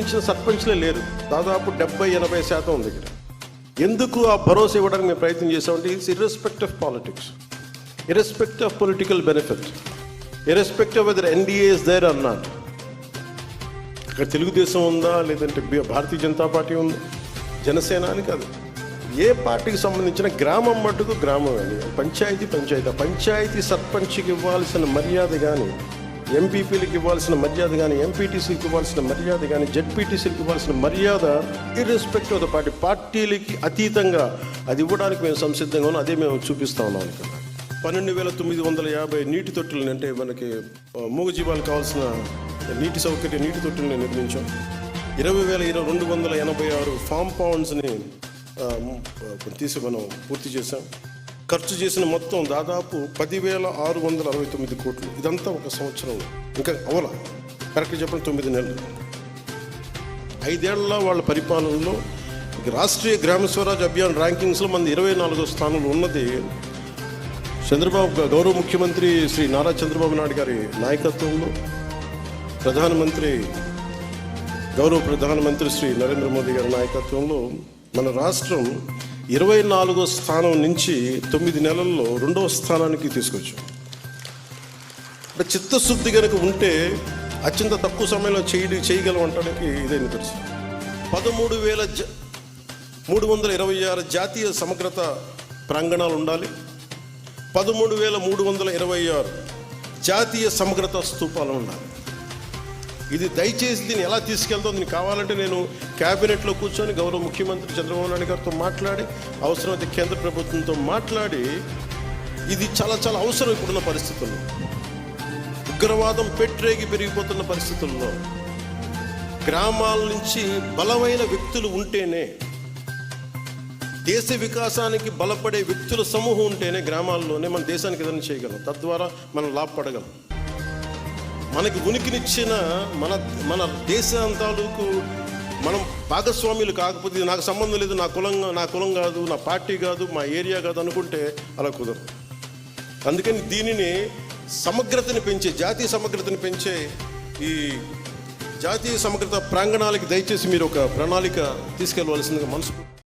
సంబంధించిన సర్పంచ్లే లేరు. దాదాపు 70-80% ఉంది ఇక్కడ. ఎందుకు ఆ భరోసా ఇవ్వడానికి మేము ప్రయత్నం చేసామంటే it's irrespect of politics, irrespect of political benefit, irrespect of whether NDA is there or not. ఇక్కడ తెలుగుదేశం ఉందా లేదంటే భారతీయ జనతా పార్టీ ఉందా, జనసేన అని కాదు, ఏ పార్టీకి సంబంధించిన గ్రామం మట్టుకు గ్రామం అని, పంచాయతీ సర్పంచ్కి ఇవ్వాల్సిన మర్యాద కానీ, ఎంపీపీలకు ఇవ్వాల్సిన మర్యాద కానీ, ఎంపీటీసీకి ఇవ్వాల్సిన మర్యాద కానీ, జెడ్పీటీసీకి ఇవ్వాల్సిన మర్యాద ఇర్రెస్పెక్ట్ ఆఫ్ ద పార్టీలకి అతీతంగా అది ఇవ్వడానికి మేము సంసిద్ధంగా ఉన్నాం. అదే మేము చూపిస్తా ఉన్నాం. ఇక్కడ 12,950 నీటి తొట్టులని, అంటే మనకి మూగజీవాలకు కావాల్సిన నీటి తొట్టుల్ని నిర్మించాం. 20,286 ఫామ్ పౌండ్స్ని తీసి మనం పూర్తి చేసాం. ఖర్చు చేసిన మొత్తం దాదాపు 10,669 కోట్లు. ఇదంతా ఒక సంవత్సరం, ఇంకా అవల కరెక్ట్గా చెప్పండి 9 నెలలు. 5 ఏళ్ల వాళ్ళ పరిపాలనలో రాష్ట్రీయ గ్రామ స్వరాజ్ అభియాన్ ర్యాంకింగ్స్లో మన 24వ స్థానంలో ఉన్నది గౌరవ ముఖ్యమంత్రి శ్రీ నారా చంద్రబాబు నాయుడు గారి నాయకత్వంలో, గౌరవ ప్రధానమంత్రి శ్రీ నరేంద్ర మోదీ గారి నాయకత్వంలో మన రాష్ట్రం 24వ స్థానం నుంచి 9 నెలల్లో 2వ స్థానానికి తీసుకొచ్చాం. అంటే చిత్తశుద్ధి కనుక ఉంటే అత్యంత తక్కువ సమయంలో చేయగలం అంటానికి ఇదే నిదర్శనం. 13,326 జాతీయ సమగ్రత ప్రాంగణాలు ఉండాలి. 13,326 జాతీయ సమగ్రత స్తూపాలు ఉండాలి. ఇది దయచేసి దీన్ని ఎలా తీసుకెళ్తాం, దీనికి కావాలంటే నేను క్యాబినెట్లో కూర్చొని గౌరవ ముఖ్యమంత్రి చంద్రబాబు నాయుడు గారితో మాట్లాడి, అవసరమైతే కేంద్ర ప్రభుత్వంతో మాట్లాడి, ఇది చాలా చాలా అవసరం ఇప్పుడున్న పరిస్థితుల్లో. ఉగ్రవాదం పెట్రేగి పెరిగిపోతున్న పరిస్థితుల్లో గ్రామాల నుంచి బలమైన వ్యక్తులు ఉంటేనే, దేశ వికాసానికి బలపడే వ్యక్తుల సమూహం ఉంటేనే గ్రామాల్లోనే మన దేశానికి ఏదైనా చేయగలం, తద్వారా మనం లాభపడగలం. మనకి ఉనికినిచ్చిన మన దేశాంతాలకు మనం భాగస్వామ్యులు కాకపోతే, నాకు సంబంధం లేదు, నా కులం కాదు, నా పార్టీ కాదు, మా ఏరియా కాదు అనుకుంటే అలా కుదరదు. అందుకని దీనిని జాతీయ సమగ్రతని పెంచే ఈ జాతీయ సమగ్రత ప్రాంగణాలకి దయచేసి మీరు ఒక ప్రణాళిక తీసుకెళ్ళవలసిందిగా మనసు